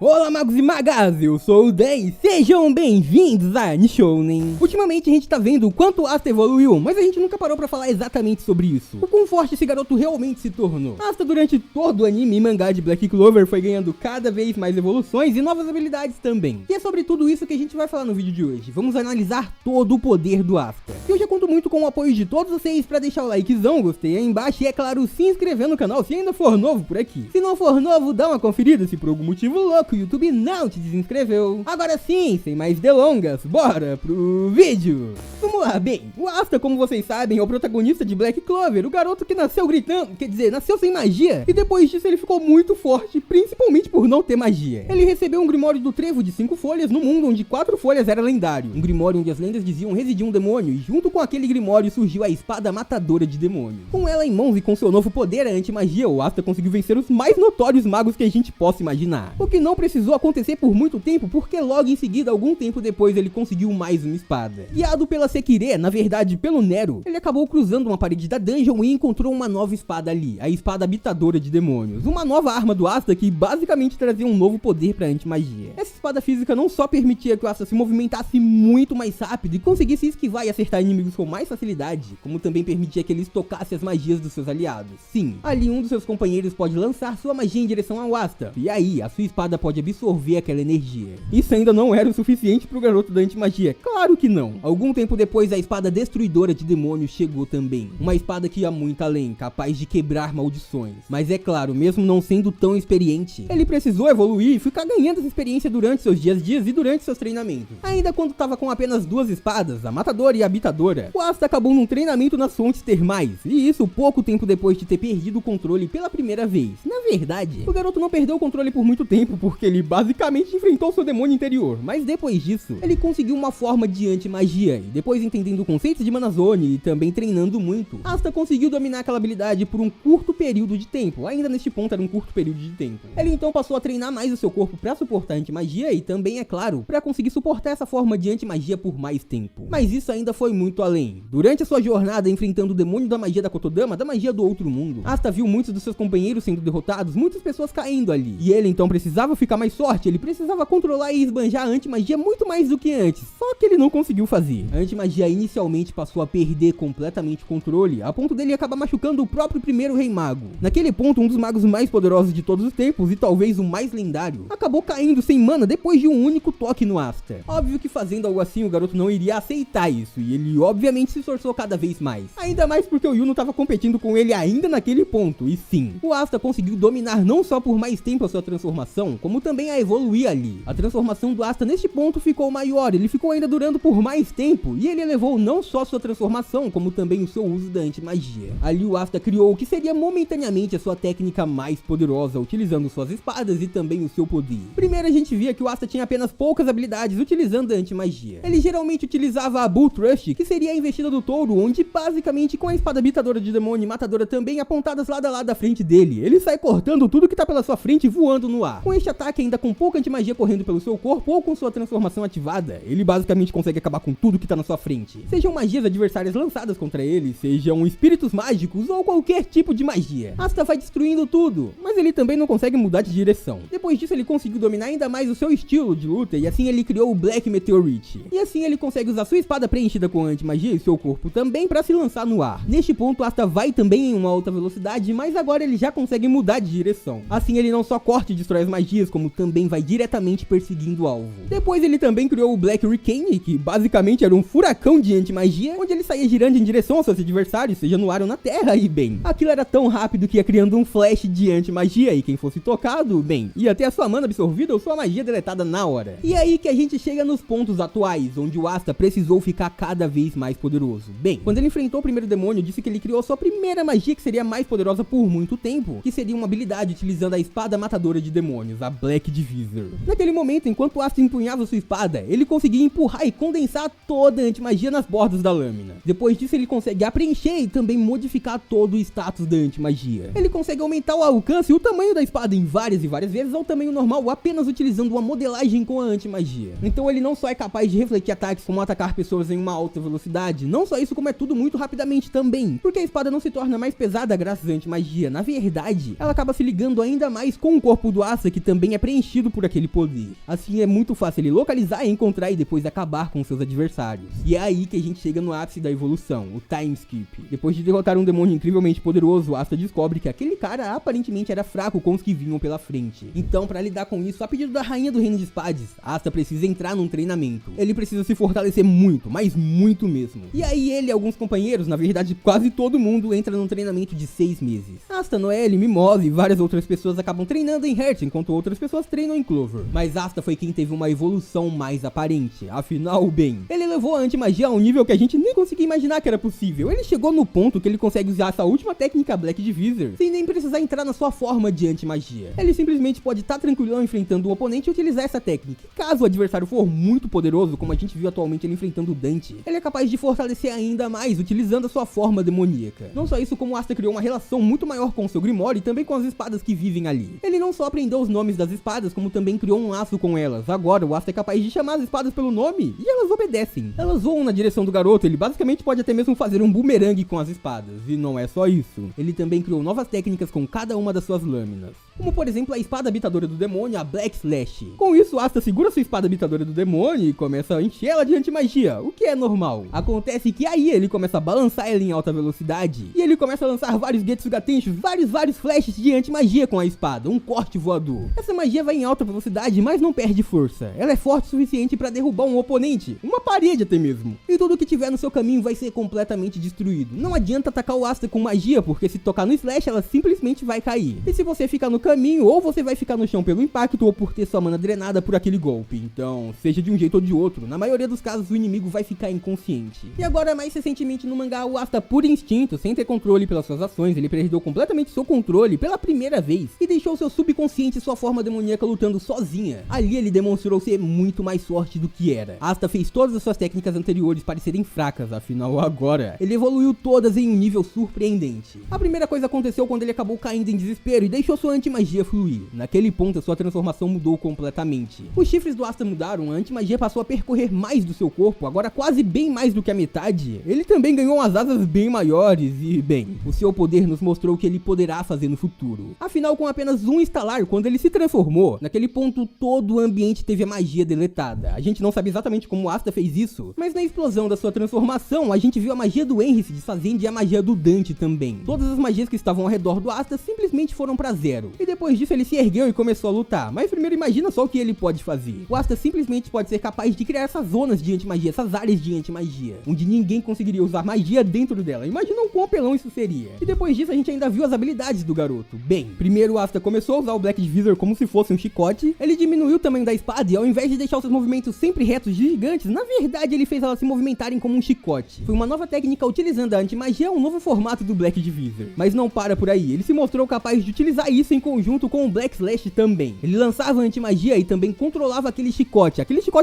Olá magos e magas, eu sou o Dan e sejam bem-vindos a Nishounen. Ultimamente a gente tá vendo o quanto o Asta evoluiu, mas a gente nunca parou pra falar exatamente sobre isso. O quão forte esse garoto realmente se tornou. Asta durante todo o anime e mangá de Black Clover foi ganhando cada vez mais evoluções e novas habilidades também. E é sobre tudo isso que a gente vai falar no vídeo de hoje. Vamos analisar todo o poder do Asta. E eu já conto muito com o apoio de todos vocês pra deixar o likezão, gostei aí embaixo e é claro, se inscrever no canal se ainda for novo por aqui. Se não for novo, dá uma conferida se por algum motivo louco o YouTube não te desinscreveu. Agora sim, sem mais delongas, bora pro vídeo. Vamos lá, bem, o Asta, como vocês sabem, é o protagonista de Black Clover, o garoto que nasceu gritando, quer dizer, nasceu sem magia, e depois disso ele ficou muito forte, principalmente por não ter magia. Ele recebeu um grimório do trevo de 5 folhas no mundo onde 4 folhas era lendário, um grimório onde as lendas diziam residia um demônio, e junto com aquele grimório surgiu a espada matadora de demônios. Com ela em mãos e com seu novo poder a anti-magia, o Asta conseguiu vencer os mais notórios magos que a gente possa imaginar. O que não precisou acontecer por muito tempo, porque logo em seguida, algum tempo depois, ele conseguiu mais uma espada. Guiado pela Sekire, na verdade pelo Nero, ele acabou cruzando uma parede da dungeon e encontrou uma nova espada ali, a espada habitadora de demônios, uma nova arma do Asta que basicamente trazia um novo poder pra anti-magia. Essa espada física não só permitia que o Asta se movimentasse muito mais rápido e conseguisse esquivar e acertar inimigos com mais facilidade, como também permitia que ele estocasse as magias dos seus aliados. Sim, ali um dos seus companheiros pode lançar sua magia em direção ao Asta, e aí a sua espada pode absorver aquela energia. Isso ainda não era o suficiente pro garoto da anti-magia, claro que não. Algum tempo depois a espada destruidora de demônios chegou também, uma espada que ia muito além, capaz de quebrar maldições. Mas é claro, mesmo não sendo tão experiente, ele precisou evoluir e ficar ganhando essa experiência durante seus dias e durante seus treinamentos. Ainda quando tava com apenas 2 espadas, a matadora e a habitadora, o Asta acabou num treinamento nas fontes termais, e isso pouco tempo depois de ter perdido o controle pela primeira vez. Na verdade, o garoto não perdeu o controle por muito tempo, porque ele basicamente enfrentou seu demônio interior, mas depois disso, ele conseguiu uma forma de anti-magia, e depois entendendo conceitos de Manazone e também treinando muito, Asta conseguiu dominar aquela habilidade por um curto período de tempo, ainda neste ponto era um curto período de tempo. Ele então passou a treinar mais o seu corpo pra suportar a anti-magia e também, é claro, pra conseguir suportar essa forma de anti-magia por mais tempo. Mas isso ainda foi muito além. Durante a sua jornada enfrentando o demônio da magia da Kotodama, da magia do outro mundo, Asta viu muitos dos seus companheiros sendo derrotados, muitas pessoas caindo ali, e ele então precisava ficar mais forte, ele precisava controlar e esbanjar a anti-magia muito mais do que antes, só que ele não conseguiu fazer. A anti-magia inicialmente passou a perder completamente o controle, a ponto dele acabar machucando o próprio primeiro rei mago. Naquele ponto, um dos magos mais poderosos de todos os tempos, e talvez o mais lendário, acabou caindo sem mana depois de um único toque no Asta. Óbvio que fazendo algo assim, o garoto não iria aceitar isso, e ele obviamente se esforçou cada vez mais. Ainda mais porque o Yuno estava competindo com ele ainda naquele ponto, e sim, o Asta conseguiu dominar não só por mais tempo a sua transformação, como também a evoluir ali. A transformação do Asta neste ponto ficou maior, ele ficou ainda durando por mais tempo, e ele elevou não só sua transformação, como também o seu uso da anti-magia. Ali o Asta criou o que seria momentaneamente a sua técnica mais poderosa, utilizando suas espadas e também o seu poder. Primeiro a gente via que o Asta tinha apenas poucas habilidades utilizando a anti-magia. Ele geralmente utilizava a Bull Thrust, que seria a investida do touro, onde basicamente com a espada habitadora de demônio e matadora também apontadas lado a lado da frente dele, ele sai cortando tudo que tá pela sua frente voando no ar. Com este ataque ainda com pouca anti-magia correndo pelo seu corpo ou com sua transformação ativada, ele basicamente consegue acabar com tudo que tá na sua frente. Sejam magias adversárias lançadas contra ele, sejam espíritos mágicos ou qualquer tipo de magia. Asta vai destruindo tudo, mas ele também não consegue mudar de direção. Depois disso ele conseguiu dominar ainda mais o seu estilo de luta e assim ele criou o Black Meteorite. E assim ele consegue usar sua espada preenchida com anti-magia e seu corpo também para se lançar no ar. Neste ponto Asta vai também em uma alta velocidade, mas agora ele já consegue mudar de direção. Assim ele não só corta e destrói as magias, como também vai diretamente perseguindo o alvo. Depois ele também criou o Black Hurricane, que basicamente era um furacão de anti-magia, onde ele saía girando em direção aos seus adversários, seja no ar ou na terra, e bem, aquilo era tão rápido que ia criando um flash de anti-magia, e quem fosse tocado, bem, ia ter a sua mana absorvida ou sua magia deletada na hora. E aí que a gente chega nos pontos atuais, onde o Asta precisou ficar cada vez mais poderoso. Bem, quando ele enfrentou o primeiro demônio, disse que ele criou a sua primeira magia que seria mais poderosa por muito tempo, que seria uma habilidade utilizando a espada matadora de demônios, a Black Divisor. Naquele momento, enquanto o Asta empunhava sua espada, ele conseguia empurrar e condensar toda a anti-magia nas bordas da lâmina. Depois disso ele consegue preencher e também modificar todo o status da anti-magia. Ele consegue aumentar o alcance e o tamanho da espada em várias e várias vezes ao tamanho normal, apenas utilizando uma modelagem com a anti-magia. Então ele não só é capaz de refletir ataques como atacar pessoas em uma alta velocidade, não só isso como é tudo muito rapidamente também, porque a espada não se torna mais pesada graças à anti-magia. Na verdade, ela acaba se ligando ainda mais com o corpo do Asta, que também também é preenchido por aquele poder. Assim é muito fácil ele localizar, encontrar e depois acabar com seus adversários. E é aí que a gente chega no ápice da evolução, o Time Skip. Depois de derrotar um demônio incrivelmente poderoso, Asta descobre que aquele cara aparentemente era fraco com os que vinham pela frente. Então, para lidar com isso, a pedido da rainha do reino de Spades, Asta precisa entrar num treinamento. Ele precisa se fortalecer muito, mas muito mesmo. E aí ele e alguns companheiros, na verdade quase todo mundo, entra num treinamento de 6 meses. Asta, Noelle, Mimose e várias outras pessoas acabam treinando em Heart, enquanto outras pessoas treinam em Clover. Mas Asta foi quem teve uma evolução mais aparente. Afinal, bem, ele levou a anti-magia a um nível que a gente nem conseguia imaginar que era possível. Ele chegou no ponto que ele consegue usar essa última técnica Black Divisor sem nem precisar entrar na sua forma de anti-magia. Ele simplesmente pode estar tranquilão enfrentando um oponente e utilizar essa técnica. E caso o adversário for muito poderoso, como a gente viu atualmente ele enfrentando o Dante, ele é capaz de fortalecer ainda mais utilizando a sua forma demoníaca. Não só isso, como Asta criou uma relação muito maior com o seu Grimoire e também com as espadas que vivem ali. Ele não só aprendeu os nomes das espadas, como também criou um laço com elas. Agora o Asta é capaz de chamar as espadas pelo nome e elas obedecem. Elas voam na direção do garoto, ele basicamente pode até mesmo fazer um boomerang com as espadas. E não é só isso, ele também criou novas técnicas com cada uma das suas lâminas. Como por exemplo a espada habitadora do demônio, a Black Slash. Com isso, Asta segura sua espada habitadora do demônio e começa a encher ela de anti-magia, o que é normal. Acontece que aí ele começa a balançar ela em alta velocidade e ele começa a lançar vários Getsu Gatenshus, vários flashes de anti-magia com a espada, um corte voador. Essa magia vai em alta velocidade, mas não perde força. Ela é forte o suficiente para derrubar um oponente, uma parede até mesmo. E tudo que tiver no seu caminho vai ser completamente destruído. Não adianta atacar o Asta com magia, porque se tocar no slash ela simplesmente vai cair. E se você ficar no caminho, ou você vai ficar no chão pelo impacto ou por ter sua mana drenada por aquele golpe. Então, seja de um jeito ou de outro, na maioria dos casos o inimigo vai ficar inconsciente. E agora, mais recentemente no mangá, o Asta, por instinto, sem ter controle pelas suas ações, ele perdeu completamente seu controle pela primeira vez e deixou seu subconsciente e sua forma demoníaca lutando sozinha. Ali ele demonstrou ser muito mais forte do que era. Asta fez todas as suas técnicas anteriores parecerem fracas, afinal agora ele evoluiu todas em um nível surpreendente. A primeira coisa aconteceu quando ele acabou caindo em desespero e deixou sua anti-magia fluir. Naquele ponto a sua transformação mudou completamente. Os chifres do Asta mudaram, a anti-magia passou a percorrer mais do seu corpo, agora quase bem mais do que a metade. Ele também ganhou umas asas bem maiores e, bem, o seu poder nos mostrou o que ele poderá fazer no futuro. Afinal, com apenas um estalar, quando ele se transformou, naquele ponto todo o ambiente teve a magia deletada. A gente não sabe exatamente como o Asta fez isso, mas na explosão da sua transformação, a gente viu a magia do Henry se desfazendo e a magia do Dante também. Todas as magias que estavam ao redor do Asta simplesmente foram pra zero. E depois disso ele se ergueu e começou a lutar. Mas primeiro imagina só o que ele pode fazer. O Asta simplesmente pode ser capaz de criar essas zonas de anti-magia, essas áreas de anti-magia, onde ninguém conseguiria usar magia dentro dela. Imagina o quão apelão isso seria. E depois disso a gente ainda viu as habilidades do garoto. Bem, primeiro o Asta começou a usar o Black Divisor como se fosse um chicote. Ele diminuiu o tamanho da espada e ao invés de deixar os seus movimentos sempre retos de gigantes, na verdade ele fez elas se movimentarem como um chicote. Foi uma nova técnica utilizando a anti-magia, um novo formato do Black Divisor. Mas não para por aí, ele se mostrou capaz de utilizar isso em conjunto com o Black Slash também. Ele lançava a anti-magia e também controlava aquele chicote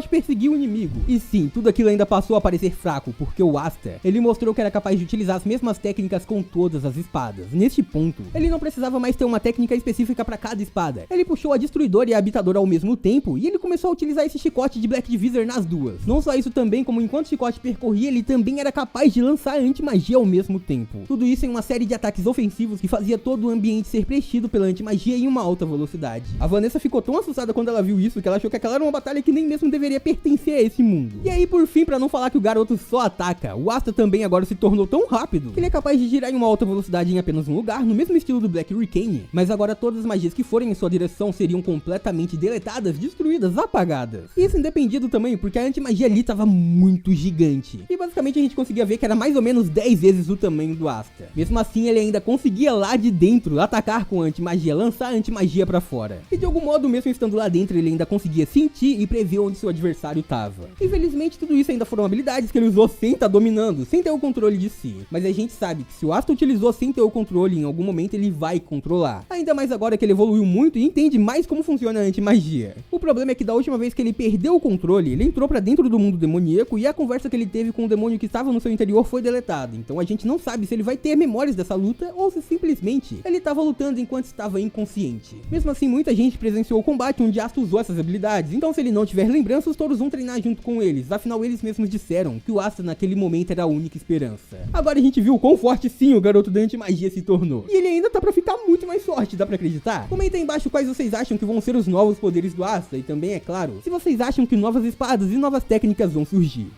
perseguia o inimigo. E sim, tudo aquilo ainda passou a parecer fraco, porque o Asta, ele mostrou que era capaz de utilizar as mesmas técnicas com todas as espadas. Neste ponto, ele não precisava mais ter uma técnica específica para cada espada. Ele puxou a Destruidora e a Habitadora ao mesmo tempo, e ele começou a utilizar esse chicote de Black Divisor nas duas. Não só isso também, como enquanto o chicote percorria, ele também era capaz de lançar a anti-magia ao mesmo tempo. Tudo isso em uma série de ataques ofensivos que fazia todo o ambiente ser preenchido pela anti-magia em uma alta velocidade. A Vanessa ficou tão assustada quando ela viu isso, que ela achou que aquela era uma batalha que nem mesmo deveria pertencer a esse mundo. E aí, por fim, pra não falar que o garoto só ataca, o Asta também agora se tornou tão rápido que ele é capaz de girar em uma alta velocidade em apenas um lugar, no mesmo estilo do Black Hurricane, mas agora todas as magias que forem em sua direção seriam completamente deletadas, destruídas, apagadas. E isso independia do tamanho, porque a anti-magia ali tava muito gigante. E basicamente a gente conseguia ver que era mais ou menos 10 vezes o tamanho do Asta. Mesmo assim, ele ainda conseguia lá de dentro atacar com a anti-magia, lançar a anti-magia pra fora. E de algum modo, mesmo estando lá dentro, ele ainda conseguia sentir e prever onde seu adversário tava. Infelizmente, tudo isso ainda foram habilidades que ele usou sem estar dominando, sem ter o controle de si. Mas a gente sabe que se o Asta utilizou sem ter o controle, em algum momento ele vai controlar. Ainda mais agora que ele evoluiu muito e entende mais como funciona a anti-magia. O problema é que da última vez que ele perdeu o controle, ele entrou pra dentro do mundo demoníaco e a conversa que ele teve com o demônio que estava no seu interior foi deletada. Então a gente não sabe se ele vai ter memórias dessa luta ou se simplesmente ele estava lutando enquanto estava inconsciente. consciente. Mesmo assim, muita gente presenciou o combate onde Asta usou essas habilidades, então se ele não tiver lembranças, todos vão treinar junto com eles, afinal eles mesmos disseram que o Asta naquele momento era a única esperança. Agora a gente viu o quão forte sim o garoto da antimagia se tornou, e ele ainda tá pra ficar muito mais forte, dá pra acreditar? Comenta aí embaixo quais vocês acham que vão ser os novos poderes do Asta, e também, é claro, se vocês acham que novas espadas e novas técnicas vão surgir.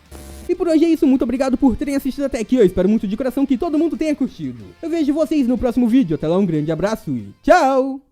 E por hoje é isso, muito obrigado por terem assistido até aqui, eu espero muito de coração que todo mundo tenha curtido. Eu vejo vocês no próximo vídeo, até lá um grande abraço e tchau!